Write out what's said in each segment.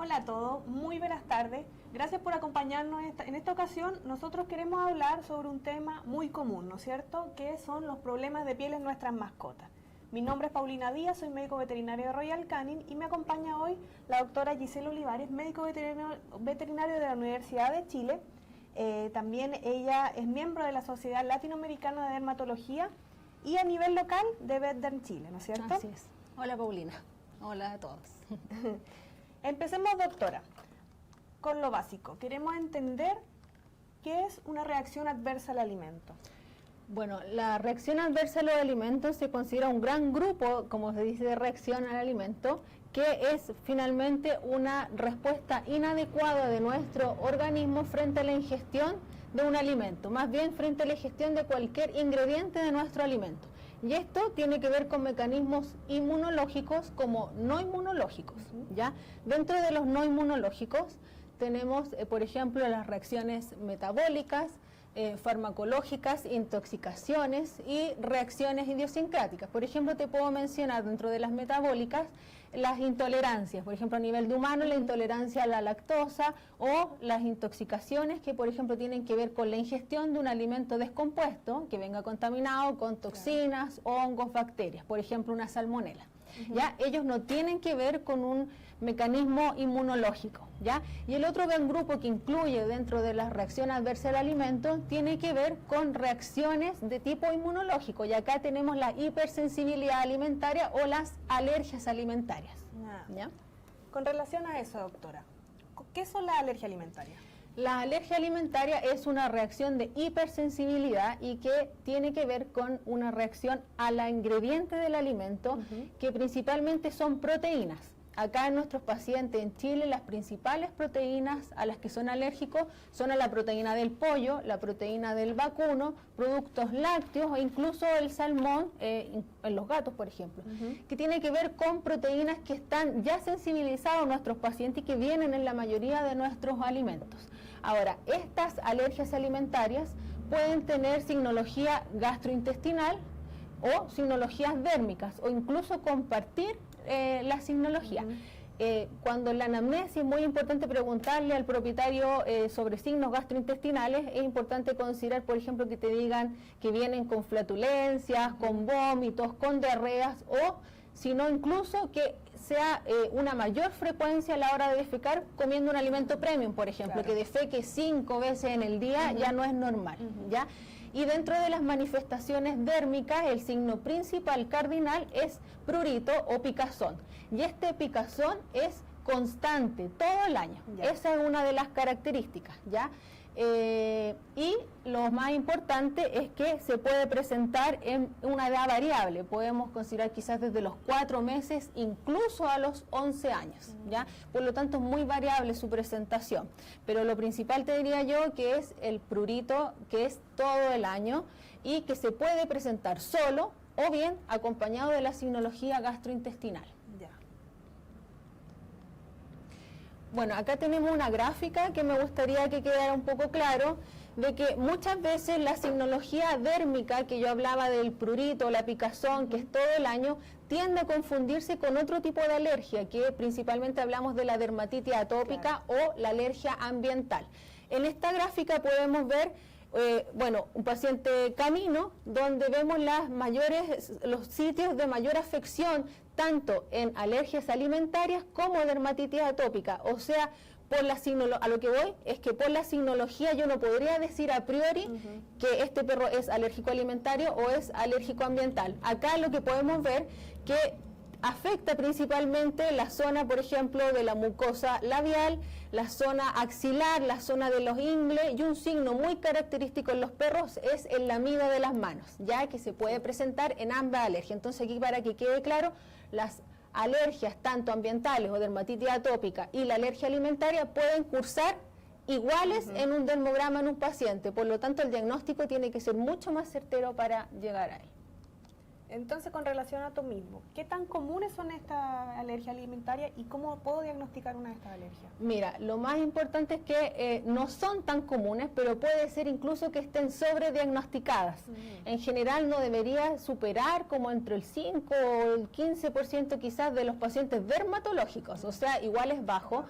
Hola a todos, muy buenas tardes. Gracias por acompañarnos. En esta ocasión nosotros queremos hablar sobre un tema muy común, ¿no es cierto?, que son los problemas de piel en nuestras mascotas. Mi nombre es Paulina Díaz, soy médico veterinario de Royal Canin y me acompaña hoy la doctora Gisela Olivares, médico veterinario de la Universidad de Chile. También ella es miembro de la Sociedad Latinoamericana de Dermatología y a nivel local de VetDerm Chile, ¿no es cierto? Así es. Hola Paulina, hola a todos. Empecemos, doctora, con lo básico. Queremos entender qué es una reacción adversa al alimento. Bueno, la reacción adversa a los alimentos se considera un gran grupo, como se dice, de reacción al alimento, que es finalmente una respuesta inadecuada de nuestro organismo frente a la ingestión de un alimento, más bien frente a la ingestión de cualquier ingrediente de nuestro alimento. Y esto tiene que ver con mecanismos inmunológicos como no inmunológicos, ¿ya? Dentro de los no inmunológicos tenemos, por ejemplo, las reacciones metabólicas, farmacológicas, intoxicaciones y reacciones idiosincráticas. Por ejemplo, te puedo mencionar dentro de las metabólicas las intolerancias, por ejemplo, a nivel de humano, la intolerancia a la lactosa o las intoxicaciones que, por ejemplo, tienen que ver con la ingestión de un alimento descompuesto que venga contaminado con toxinas, hongos, bacterias, por ejemplo, una salmonela. ¿Ya? Ellos no tienen que ver con un mecanismo inmunológico, ¿ya? Y el otro gran grupo que incluye dentro de la reacción adversa al alimento tiene que ver con reacciones de tipo inmunológico, y acá tenemos la hipersensibilidad alimentaria o las alergias alimentarias, ¿ya? Con relación a eso, doctora, ¿qué son las alergias alimentarias? La alergia alimentaria es una reacción de hipersensibilidad y que tiene que ver con una reacción a la ingrediente del alimento, que principalmente son proteínas. Acá en nuestros pacientes en Chile las principales proteínas a las que son alérgicos son a la proteína del pollo, la proteína del vacuno, productos lácteos o incluso el salmón en los gatos, por ejemplo, que tiene que ver con proteínas que están ya sensibilizados nuestros pacientes y que vienen en la mayoría de nuestros alimentos. Ahora, estas alergias alimentarias pueden tener signología gastrointestinal o signologías dérmicas o incluso compartir la signología. Cuando en la anamnesis es muy importante preguntarle al propietario sobre signos gastrointestinales, es importante considerar, por ejemplo, que te digan que vienen con flatulencias, con vómitos, con diarreas o sino incluso que sea una mayor frecuencia a la hora de defecar comiendo un alimento premium, por ejemplo, que defeque 5 veces en el día ya no es normal, ¿ya? Y dentro de las manifestaciones dérmicas, el signo principal cardinal es prurito o picazón. Y este picazón es constante todo el año. Ya. Esa es una de las características, ¿ya? Y lo más importante es que se puede presentar en una edad variable. Podemos considerar quizás desde los 4 meses, incluso a los 11 años, ¿ya? Por lo tanto, es muy variable su presentación. Pero lo principal te diría yo que es el prurito, que es todo el año y que se puede presentar solo o bien acompañado de la signología gastrointestinal. Ya. Bueno, acá tenemos una gráfica que me gustaría que quedara un poco claro de que muchas veces la signología dérmica, que yo hablaba del prurito, la picazón, que es todo el año, tiende a confundirse con otro tipo de alergia, que principalmente hablamos de la dermatitis atópica o la alergia ambiental. En esta gráfica podemos ver un paciente canino donde vemos los sitios de mayor afección tanto en alergias alimentarias como dermatitis atópica. O sea, a lo que voy es que por la signología yo no podría decir a priori que este perro es alérgico alimentario o es alérgico ambiental. Acá lo que podemos ver que afecta principalmente la zona, por ejemplo, de la mucosa labial, la zona axilar, la zona de los ingles, y un signo muy característico en los perros es el lamido de las manos, ya que se puede presentar en ambas alergias. Entonces aquí, para que quede claro, las alergias tanto ambientales o dermatitis atópica y la alergia alimentaria pueden cursar iguales en un dermograma en un paciente, por lo tanto el diagnóstico tiene que ser mucho más certero para llegar a él. Entonces, con relación a tú mismo, ¿qué tan comunes son estas alergias alimentarias y cómo puedo diagnosticar una de estas alergias? Mira, lo más importante es que no son tan comunes, pero puede ser incluso que estén sobrediagnosticadas. En general no debería superar como entre el 5 o el 15% quizás de los pacientes dermatológicos, o sea, igual es bajo,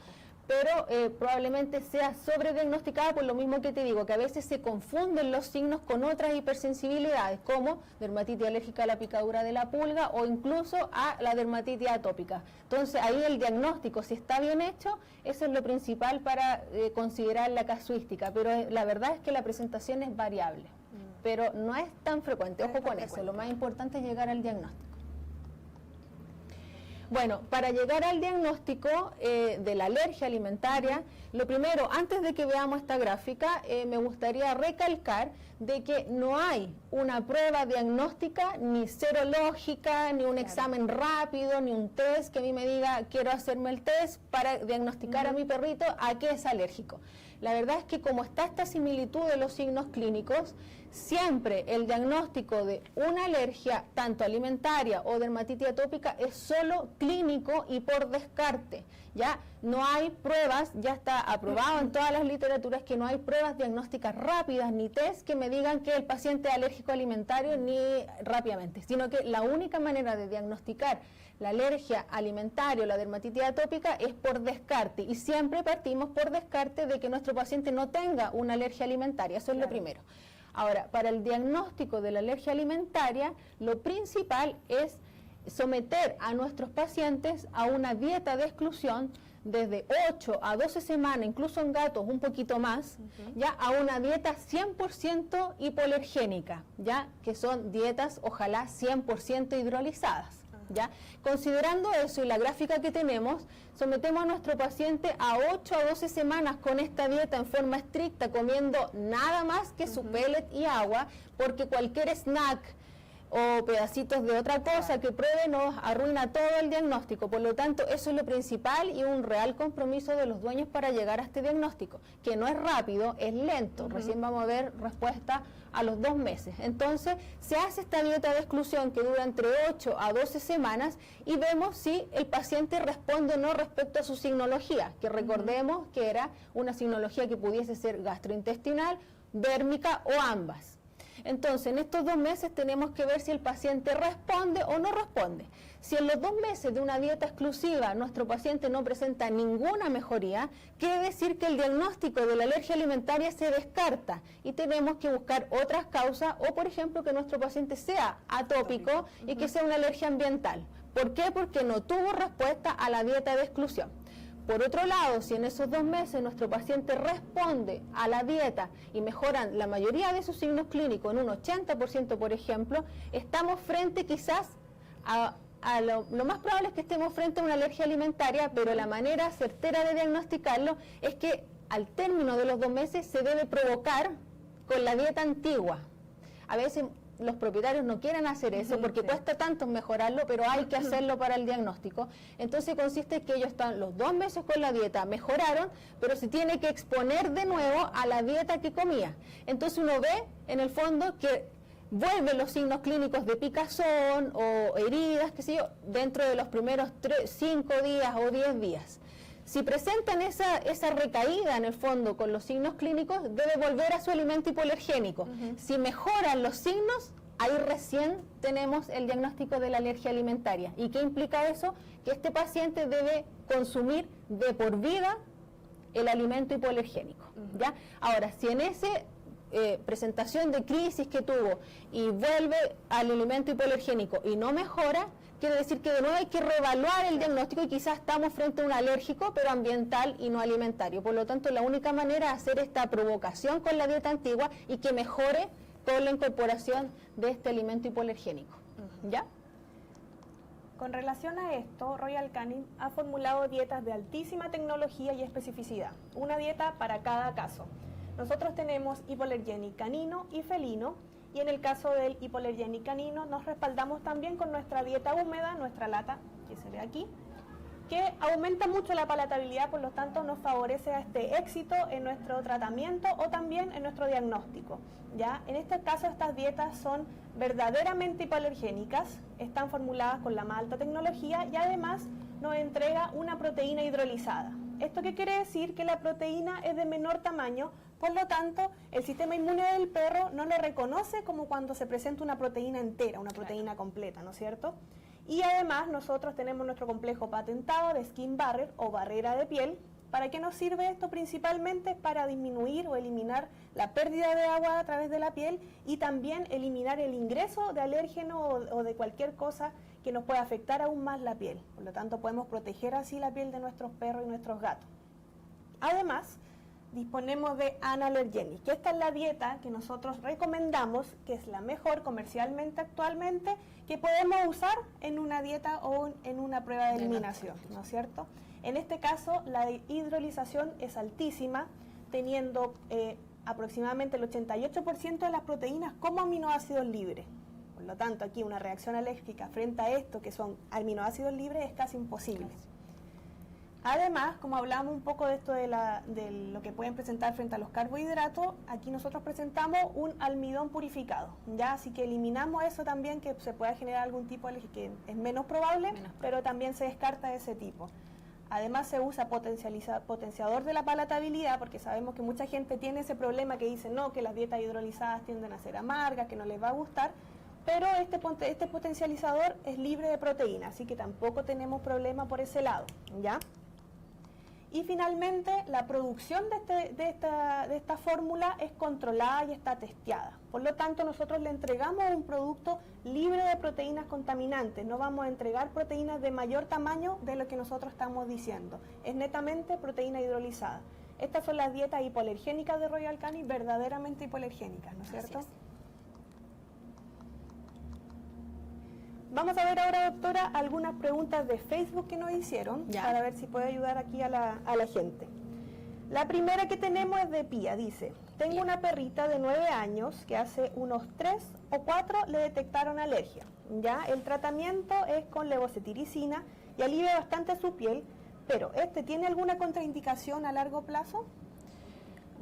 pero probablemente sea sobrediagnosticada por lo mismo que te digo, que a veces se confunden los signos con otras hipersensibilidades, como dermatitis alérgica a la picadura de la pulga o incluso a la dermatitis atópica. Entonces ahí el diagnóstico, si está bien hecho, eso es lo principal para considerar la casuística, pero la verdad es que la presentación es variable, pero no es tan frecuente, ojo con eso, lo más importante es llegar al diagnóstico. Bueno, para llegar al diagnóstico de la alergia alimentaria, lo primero, antes de que veamos esta gráfica, me gustaría recalcar de que no hay una prueba diagnóstica, ni serológica, ni un examen rápido, ni un test que a mí me diga, quiero hacerme el test para diagnosticar a mi perrito a qué es alérgico. La verdad es que como está esta similitud de los signos clínicos, siempre el diagnóstico de una alergia, tanto alimentaria o dermatitis atópica, es solo clínico y por descarte. Ya no hay pruebas, ya está aprobado en todas las literaturas que no hay pruebas diagnósticas rápidas ni test que me digan que el paciente es alérgico alimentario ni rápidamente, sino que la única manera de diagnosticar la alergia alimentaria o la dermatitis atópica es por descarte, y siempre partimos por descarte de que nuestro paciente no tenga una alergia alimentaria, eso es lo primero. Ahora, para el diagnóstico de la alergia alimentaria, lo principal es someter a nuestros pacientes a una dieta de exclusión desde 8 a 12 semanas, incluso en gatos un poquito más, ya a una dieta 100% hipoalergénica, ya que son dietas ojalá 100% hidrolizadas. ¿Ya? Considerando eso y la gráfica que tenemos, sometemos a nuestro paciente a 8 a 12 semanas con esta dieta en forma estricta, comiendo nada más que su pellet y agua, porque cualquier snack o pedacitos de otra cosa que pruebe nos arruina todo el diagnóstico. Por lo tanto, eso es lo principal y un real compromiso de los dueños para llegar a este diagnóstico, que no es rápido, es lento. Recién vamos a ver respuesta a los 2 meses. Entonces, se hace esta dieta de exclusión que dura entre 8 a 12 semanas y vemos si el paciente responde o no respecto a su signología, que recordemos que era una signología que pudiese ser gastrointestinal, dérmica o ambas. Entonces, en estos 2 meses tenemos que ver si el paciente responde o no responde. Si en los 2 meses de una dieta exclusiva nuestro paciente no presenta ninguna mejoría, quiere decir que el diagnóstico de la alergia alimentaria se descarta y tenemos que buscar otras causas o, por ejemplo, que nuestro paciente sea atópico y que sea una alergia ambiental. ¿Por qué? Porque no tuvo respuesta a la dieta de exclusión. Por otro lado, si en esos 2 meses nuestro paciente responde a la dieta y mejoran la mayoría de sus signos clínicos en un 80%, por ejemplo, estamos frente quizás a lo más probable es que estemos frente a una alergia alimentaria, pero la manera certera de diagnosticarlo es que al término de los 2 meses se debe provocar con la dieta antigua. A veces los propietarios no quieren hacer eso porque cuesta tanto mejorarlo, pero hay que hacerlo para el diagnóstico. Entonces consiste en que ellos están los 2 meses con la dieta, mejoraron, pero se tiene que exponer de nuevo a la dieta que comía. Entonces uno ve en el fondo que vuelven los signos clínicos de picazón o heridas, qué sé yo, dentro de los primeros 5 días o 10 días. Si presentan esa recaída en el fondo con los signos clínicos, debe volver a su alimento hipoalergénico. Si mejoran los signos, ahí recién tenemos el diagnóstico de la alergia alimentaria. ¿Y qué implica eso? Que este paciente debe consumir de por vida el alimento hipoalergénico. ¿Ya? Ahora, si en ese presentación de crisis que tuvo y vuelve al alimento hipoalergénico y no mejora, quiere decir que de nuevo hay que reevaluar el diagnóstico y quizás estamos frente a un alérgico, pero ambiental y no alimentario. Por lo tanto, la única manera es hacer esta provocación con la dieta antigua y que mejore con la incorporación de este alimento hipoalergénico. ¿Ya? Con relación a esto, Royal Canin ha formulado dietas de altísima tecnología y especificidad, una dieta para cada caso. Nosotros tenemos hipoalergénico canino y felino, y en el caso del hipoalergénico canino nos respaldamos también con nuestra dieta húmeda, nuestra lata, que se ve aquí, que aumenta mucho la palatabilidad, por lo tanto nos favorece a este éxito en nuestro tratamiento o también en nuestro diagnóstico. ¿Ya? En este caso estas dietas son verdaderamente hipoalergénicas, están formuladas con la más alta tecnología y además nos entrega una proteína hidrolizada. ¿Esto qué quiere decir? Que la proteína es de menor tamaño, por lo tanto el sistema inmune del perro no lo reconoce como cuando se presenta una proteína entera, una proteína completa, ¿no es cierto? Y además nosotros tenemos nuestro complejo patentado de skin barrier o barrera de piel, ¿Para qué nos sirve esto? Principalmente para disminuir o eliminar la pérdida de agua a través de la piel y también eliminar el ingreso de alérgeno o de cualquier cosa que nos pueda afectar aún más la piel. Por lo tanto, podemos proteger así la piel de nuestros perros y nuestros gatos. Además, disponemos de Analergenic, que esta es la dieta que nosotros recomendamos, que es la mejor comercialmente actualmente, que podemos usar en una dieta o en una prueba de eliminación, ¿no es cierto? En este caso, la hidrolización es altísima, teniendo aproximadamente el 88% de las proteínas como aminoácidos libres. Por lo tanto, aquí una reacción alérgica frente a esto, que son aminoácidos libres, es casi imposible. Además, como hablamos un poco de esto de lo que pueden presentar frente a los carbohidratos, aquí nosotros presentamos un almidón purificado, ¿ya? Así que eliminamos eso también, que se pueda generar algún tipo de alergia, que es menos probable, pero también se descarta de ese tipo. Además se usa potenciador de la palatabilidad, porque sabemos que mucha gente tiene ese problema que dice no, que las dietas hidrolizadas tienden a ser amargas, que no les va a gustar, pero este potencializador es libre de proteína, así que tampoco tenemos problema por ese lado, ¿ya? Y finalmente, la producción de esta fórmula es controlada y está testeada. Por lo tanto, nosotros le entregamos un producto libre de proteínas contaminantes. No vamos a entregar proteínas de mayor tamaño de lo que nosotros estamos diciendo. Es netamente proteína hidrolizada. Estas son las dietas hipoalergénicas de Royal Canin, verdaderamente hipoalergénicas, ¿no es cierto? Así es. Vamos a ver ahora, doctora, algunas preguntas de Facebook que nos hicieron, para ver si puede ayudar aquí a la gente. La primera que tenemos es de Pía, dice, tengo una perrita de 9 años que hace unos 3 o 4 le detectaron alergia. Ya, el tratamiento es con levocetiricina y alivia bastante su piel, pero ¿tiene alguna contraindicación a largo plazo?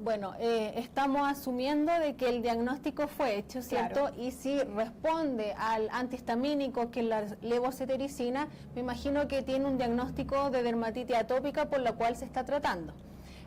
Bueno, estamos asumiendo de que el diagnóstico fue hecho, ¿cierto? Claro. Y si responde al antihistamínico, que es la levocetiricina, me imagino que tiene un diagnóstico de dermatitis atópica por la cual se está tratando.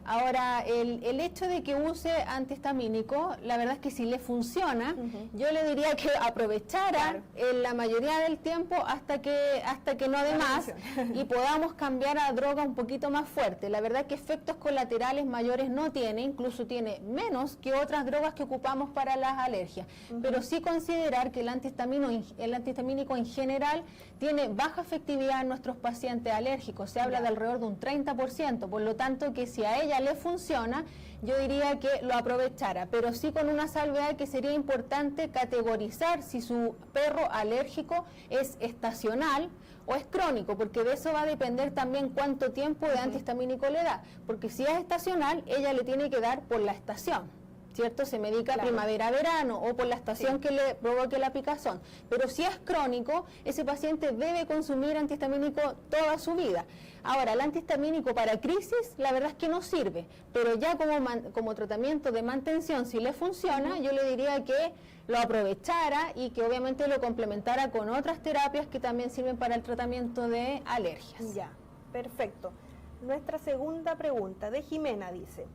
Ahora, el hecho de que use antihistamínico, la verdad es que si le funciona, yo le diría que aprovechara la mayoría del tiempo hasta que no dé más y podamos cambiar a droga un poquito más fuerte. La verdad es que efectos colaterales mayores no tiene, incluso tiene menos que otras drogas que ocupamos para las alergias. Pero sí considerar que el antihistamínico en general tiene baja efectividad en nuestros pacientes alérgicos. Se habla de alrededor de un 30%, por lo tanto que si a ella le funciona, yo diría que lo aprovechara, pero sí con una salvedad que sería importante categorizar si su perro alérgico es estacional o es crónico, porque de eso va a depender también cuánto tiempo de antihistamínico le da, porque si es estacional, ella le tiene que dar por la estación, ¿cierto? Se medica primavera-verano o por la estación que le provoque la picazón. Pero si es crónico, ese paciente debe consumir antihistamínico toda su vida. Ahora, el antihistamínico para crisis, la verdad es que no sirve, pero ya como tratamiento de mantención, si le funciona, yo le diría que lo aprovechara y que obviamente lo complementara con otras terapias que también sirven para el tratamiento de alergias. Ya, perfecto. Nuestra segunda pregunta de Jimena dice...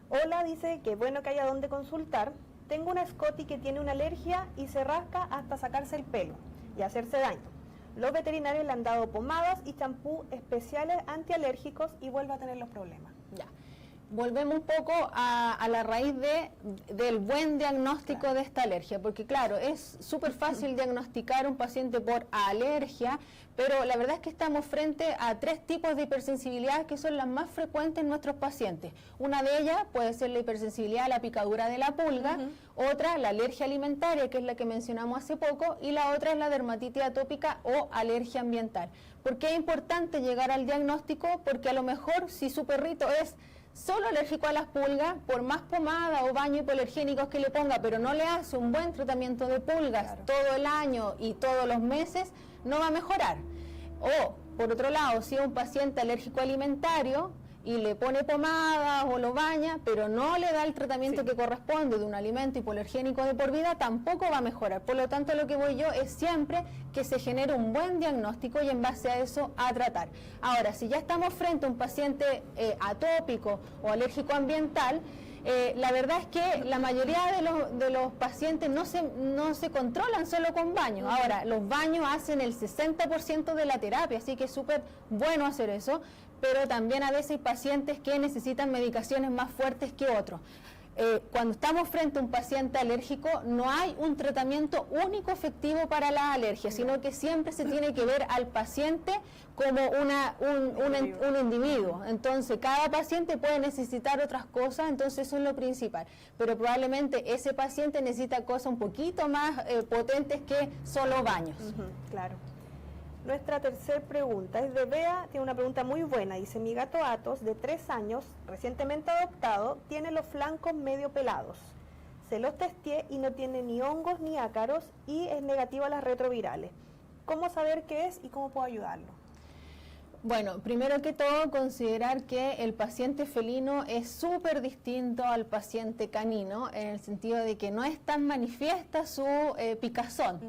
Hola, dice que bueno que haya donde consultar. Tengo una Scotty que tiene una alergia y se rasca hasta sacarse el pelo y hacerse daño. Los veterinarios le han dado pomadas y champú especiales antialérgicos y vuelve a tener los problemas. Ya. Volvemos un poco a la raíz del buen diagnóstico de esta alergia, porque claro, es súper fácil diagnosticar un paciente por alergia, pero la verdad es que estamos frente a 3 tipos de hipersensibilidad que son las más frecuentes en nuestros pacientes. Una de ellas puede ser la hipersensibilidad a la picadura de la pulga, otra la alergia alimentaria, que es la que mencionamos hace poco, y la otra es la dermatitis atópica o alergia ambiental. ¿Por qué es importante llegar al diagnóstico? Porque a lo mejor si su perrito es solo alérgico a las pulgas, por más pomada o baño hipoalergénicos que le ponga, pero no le hace un buen tratamiento de pulgas todo el año y todos los meses, no va a mejorar. O, por otro lado, si es un paciente alérgico alimentario y le pone pomada o lo baña, pero no le da el tratamiento que corresponde de un alimento hipoalergénico de por vida, tampoco va a mejorar. Por lo tanto, lo que voy yo es siempre que se genere un buen diagnóstico y en base a eso a tratar. Ahora, si ya estamos frente a un paciente atópico o alérgico ambiental, la verdad es que la mayoría de los pacientes no se controlan solo con baño. Ahora, los baños hacen el 60% de la terapia, así que es súper bueno hacer eso, pero también a veces hay pacientes que necesitan medicaciones más fuertes que otros. Cuando estamos frente a un paciente alérgico, no hay un tratamiento único efectivo para las alergias, sino que siempre se tiene que ver al paciente como un individuo. Entonces, cada paciente puede necesitar otras cosas, entonces eso es lo principal. Pero probablemente ese paciente necesita cosas un poquito más potentes que solo baños. Claro. Nuestra tercera pregunta es de Bea, tiene una pregunta muy buena. Dice, mi gato Athos, de 3 años, recientemente adoptado, tiene los flancos medio pelados. Se los testé y no tiene ni hongos ni ácaros y es negativo a las retrovirales. ¿Cómo saber qué es y cómo puedo ayudarlo? Bueno, primero que todo, considerar que el paciente felino es súper distinto al paciente canino, en el sentido de que no es tan manifiesta su picazón.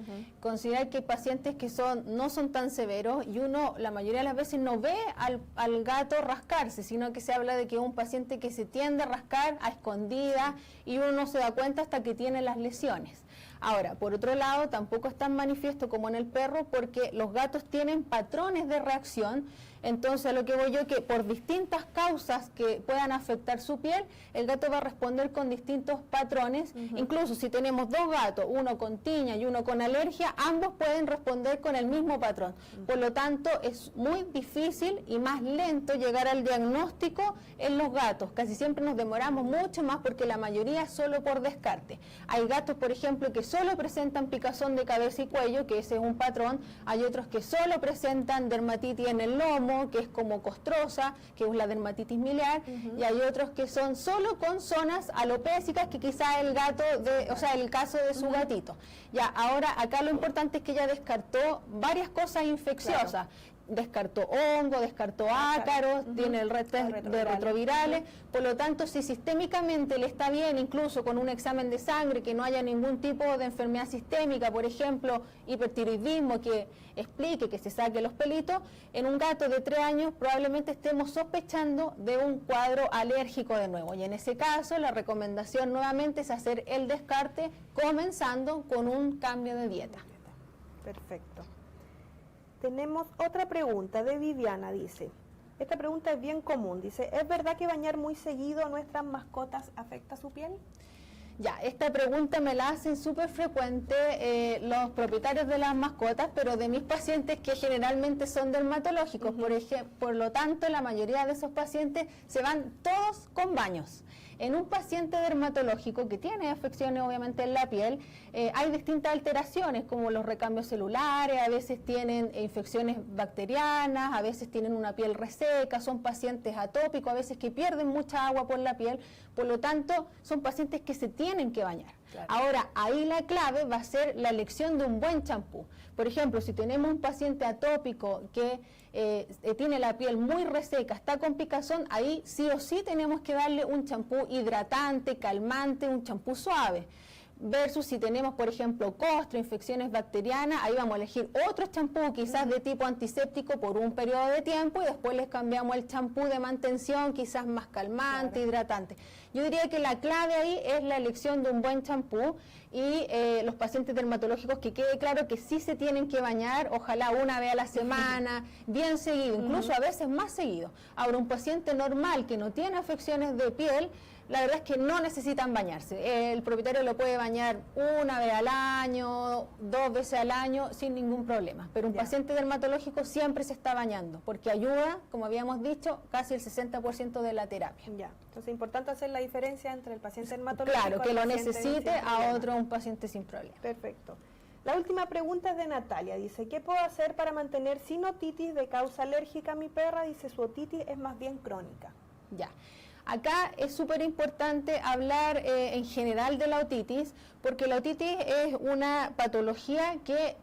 Considerar que hay pacientes que no son tan severos y uno la mayoría de las veces no ve al gato rascarse, sino que se habla de que es un paciente que se tiende a rascar a escondidas y uno no se da cuenta hasta que tiene las lesiones. Ahora, por otro lado, tampoco es tan manifiesto como en el perro porque los gatos tienen patrones de reacción. Entonces, a lo que voy yo, que por distintas causas que puedan afectar su piel, el gato va a responder con distintos patrones. Incluso si tenemos 2 gatos, uno con tiña y uno con alergia, ambos pueden responder con el mismo patrón. Por lo tanto, es muy difícil y más lento llegar al diagnóstico en los gatos. Casi siempre nos demoramos mucho más porque la mayoría es solo por descarte. Hay gatos, por ejemplo, que solo presentan picazón de cabeza y cuello, que ese es un patrón. Hay otros que solo presentan dermatitis en el lomo, que es como costrosa, que es la dermatitis miliar, y hay otros que son solo con zonas alopécicas, que quizá el gato, el caso de su gatito. Ya, ahora acá lo importante es que ella descartó varias cosas infecciosas. Claro. Descartó hongo, descartó ácaros, tiene el resto de retrovirales, por lo tanto, si sistémicamente le está bien, incluso con un examen de sangre, que no haya ningún tipo de enfermedad sistémica, por ejemplo, hipertiroidismo, que explique, que se saque los pelitos, en un gato de 3 años probablemente estemos sospechando de un cuadro alérgico de nuevo, y en ese caso la recomendación nuevamente es hacer el descarte comenzando con un cambio de dieta. Perfecto. Tenemos otra pregunta de Viviana, dice, esta pregunta es bien común, dice, ¿es verdad que bañar muy seguido a nuestras mascotas afecta su piel? Ya, esta pregunta me la hacen súper frecuente los propietarios de las mascotas, pero de mis pacientes que generalmente son dermatológicos, por lo tanto la mayoría de esos pacientes se van todos con baños. En un paciente dermatológico que tiene afecciones obviamente en la piel, hay distintas alteraciones como los recambios celulares, a veces tienen infecciones bacterianas, a veces tienen una piel reseca, son pacientes atópicos, a veces que pierden mucha agua por la piel, por lo tanto son pacientes que se tienen que bañar. Claro. Ahora, ahí la clave va a ser la elección de un buen champú. Por ejemplo, si tenemos un paciente atópico que tiene la piel muy reseca, está con picazón, ahí sí o sí tenemos que darle un champú hidratante, calmante, un champú suave. Versus si tenemos, por ejemplo, costra, infecciones bacterianas, ahí vamos a elegir otro champú quizás de tipo antiséptico por un periodo de tiempo y después les cambiamos el champú de mantención, quizás más calmante, hidratante. Yo diría que la clave ahí es la elección de un buen champú y los pacientes dermatológicos que quede claro que sí se tienen que bañar, ojalá una vez a la semana, bien seguido, incluso a veces más seguido. Ahora, un paciente normal que no tiene afecciones de piel, la verdad es que no necesitan bañarse. El propietario lo puede bañar una vez al año, 2 veces al año, sin ningún problema. Pero un paciente dermatológico siempre se está bañando, porque ayuda, como habíamos dicho, casi el 60% de la terapia. Ya, entonces es importante hacer la diferencia entre el paciente dermatológico y el paciente lo necesite a otro, un paciente sin problema. Perfecto. La última pregunta es de Natalia, dice, ¿qué puedo hacer para mantener sin otitis de causa alérgica a mi perra? Dice, su otitis es más bien crónica. Ya. Acá es súper importante hablar en general de la otitis, porque la otitis es una patología que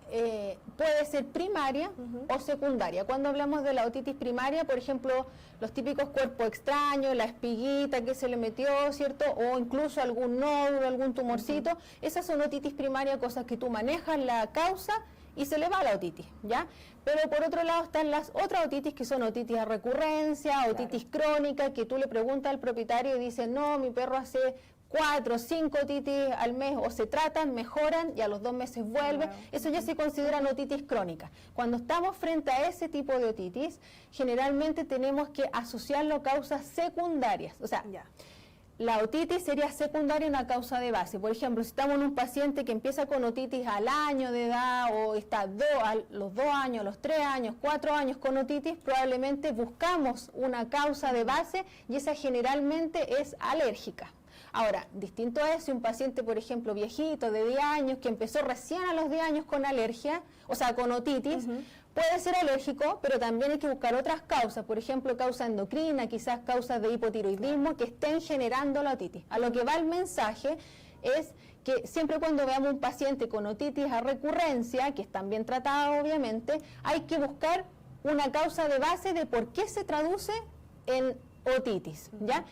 puede ser primaria o secundaria. Cuando hablamos de la otitis primaria, por ejemplo, los típicos cuerpos extraños, la espiguita que se le metió, ¿cierto? O incluso algún nódulo, algún tumorcito, esas son otitis primaria, cosas que tú manejas la causa y se le va la otitis, ¿ya? Pero por otro lado están las otras otitis que son otitis de recurrencia, otitis crónica, que tú le preguntas al propietario y dice, no, mi perro hace 4 o 5 otitis al mes o se tratan, mejoran y a los 2 meses vuelven. Eso ya se considera otitis crónica. Cuando estamos frente a ese tipo de otitis, generalmente tenemos que asociarlo a causas secundarias. O sea, la otitis sería secundaria a una causa de base. Por ejemplo, si estamos en un paciente que empieza con otitis al año de edad o está a los 2 años, los 3 años, 4 años con otitis, probablemente buscamos una causa de base y esa generalmente es alérgica. Ahora, distinto es si un paciente, por ejemplo, viejito de 10 años que empezó recién a los 10 años con alergia, o sea, con otitis, puede ser alérgico, pero también hay que buscar otras causas, por ejemplo, causa endocrina, quizás causas de hipotiroidismo que estén generando la otitis. A lo que va el mensaje es que siempre cuando veamos un paciente con otitis a recurrencia, que están bien tratados obviamente, hay que buscar una causa de base de por qué se traduce en otitis, ¿ya?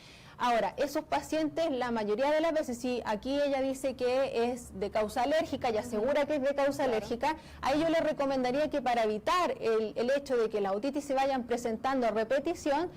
Ahora, esos pacientes, la mayoría de las veces, si aquí ella dice que es de causa alérgica y asegura que es de causa alérgica, ahí yo le recomendaría que para evitar el hecho de que las otitis se vayan presentando a repetición,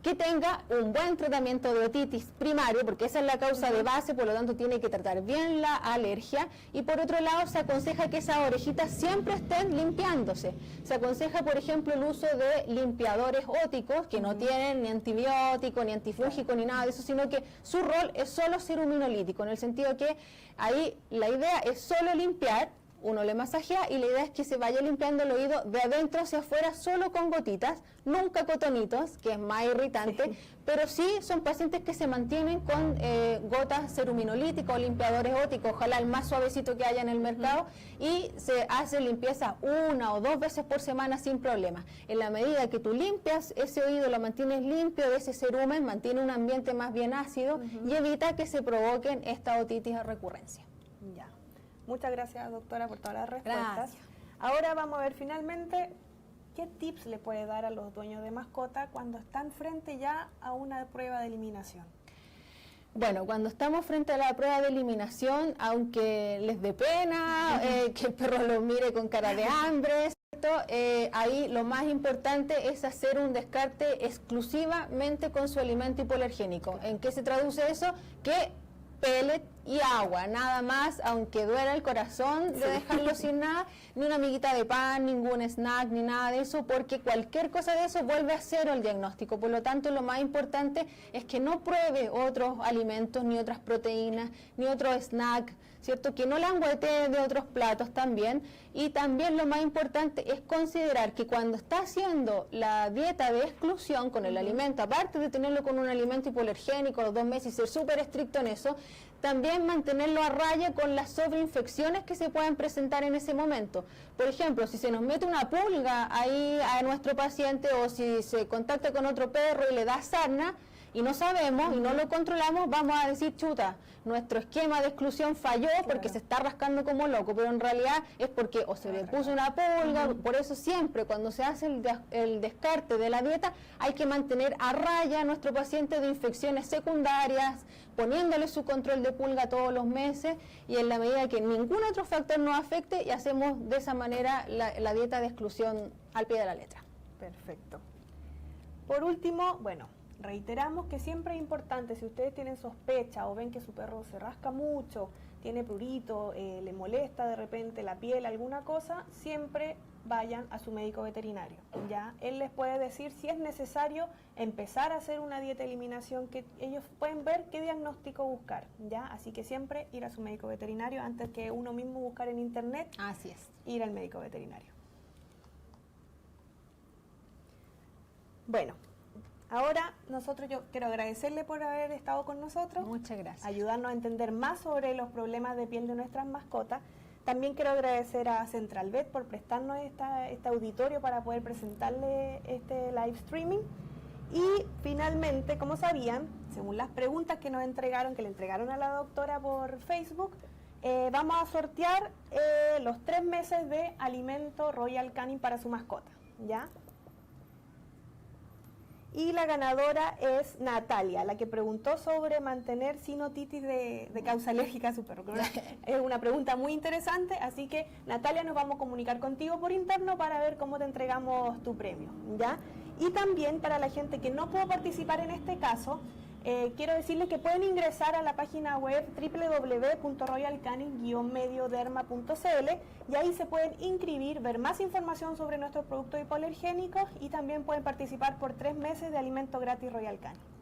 que tenga un buen tratamiento de otitis primario, porque esa es la causa de base, por lo tanto tiene que tratar bien la alergia, y por otro lado se aconseja que esas orejitas siempre estén limpiándose. Se aconseja, por ejemplo, el uso de limpiadores óticos, que no tienen ni antibiótico, ni antifúngico, ni nada de eso, sino que su rol es solo ser ceruminolítico, en el sentido que ahí la idea es solo limpiar, uno le masajea y la idea es que se vaya limpiando el oído de adentro hacia afuera solo con gotitas, nunca cotonitos, que es más irritante, pero sí son pacientes que se mantienen con gotas ceruminolíticas o limpiadores óticos, ojalá el más suavecito que haya en el mercado, y se hace limpieza 1 o 2 veces por semana sin problema. En la medida que tú limpias ese oído, lo mantienes limpio de ese cerumen, mantiene un ambiente más bien ácido y evita que se provoquen esta otitis a recurrencia. Ya. Muchas gracias, doctora, por todas las respuestas. Gracias. Ahora vamos a ver finalmente qué tips le puede dar a los dueños de mascota cuando están frente ya a una prueba de eliminación. Bueno, cuando estamos frente a la prueba de eliminación, aunque les dé pena, que el perro los mire con cara de hambre, ahí lo más importante es hacer un descarte exclusivamente con su alimento hipoalergénico. ¿En qué se traduce eso? Que pellet y agua, nada más, aunque duela el corazón de dejarlo sin nada, ni una amiguita de pan, ningún snack, ni nada de eso, porque cualquier cosa de eso vuelve a cero el diagnóstico. Por lo tanto, lo más importante es que no pruebe otros alimentos, ni otras proteínas, ni otro snack, ¿cierto? Que no languetee de otros platos también. Y también lo más importante es considerar que cuando está haciendo la dieta de exclusión con el alimento, aparte de tenerlo con un alimento hipoalergénico los 2 meses y ser súper estricto en eso, también mantenerlo a raya con las sobreinfecciones que se pueden presentar en ese momento. Por ejemplo, si se nos mete una pulga ahí a nuestro paciente o si se contacta con otro perro y le da sarna, y no sabemos y no lo controlamos, vamos a decir, chuta, nuestro esquema de exclusión falló porque se está rascando como loco, pero en realidad es porque o se le puso una pulga. Por eso siempre cuando se hace el descarte de la dieta hay que mantener a raya a nuestro paciente de infecciones secundarias, poniéndole su control de pulga todos los meses y en la medida que ningún otro factor nos afecte, y hacemos de esa manera la dieta de exclusión al pie de la letra. Perfecto. Por último, bueno, reiteramos que siempre es importante, si ustedes tienen sospecha o ven que su perro se rasca mucho, tiene prurito, le molesta de repente la piel, alguna cosa, siempre vayan a su médico veterinario. Ya él les puede decir si es necesario empezar a hacer una dieta de eliminación, que ellos pueden ver qué diagnóstico buscar. Ya, así que siempre ir a su médico veterinario antes que uno mismo buscar en internet. Así es. Ir al médico veterinario. Bueno. Ahora, yo quiero agradecerle por haber estado con nosotros. Muchas gracias. Ayudarnos a entender más sobre los problemas de piel de nuestras mascotas. También quiero agradecer a Central Vet por prestarnos este auditorio para poder presentarle este live streaming. Y finalmente, como sabían, según las preguntas que nos entregaron, que le entregaron a la doctora por Facebook, vamos a sortear los 3 meses de alimento Royal Canin para su mascota, ¿ya? Y la ganadora es Natalia, la que preguntó sobre mantener sin otitis de causa alérgica a su perro. Es una pregunta muy interesante, así que Natalia, nos vamos a comunicar contigo por interno para ver cómo te entregamos tu premio, ¿ya? Y también para la gente que no pudo participar en este caso, Quiero decirles que pueden ingresar a la página web www.royalcanin-medioderma.cl y ahí se pueden inscribir, ver más información sobre nuestros productos hipoalergénicos y también pueden participar por 3 meses de alimento gratis Royal Canin.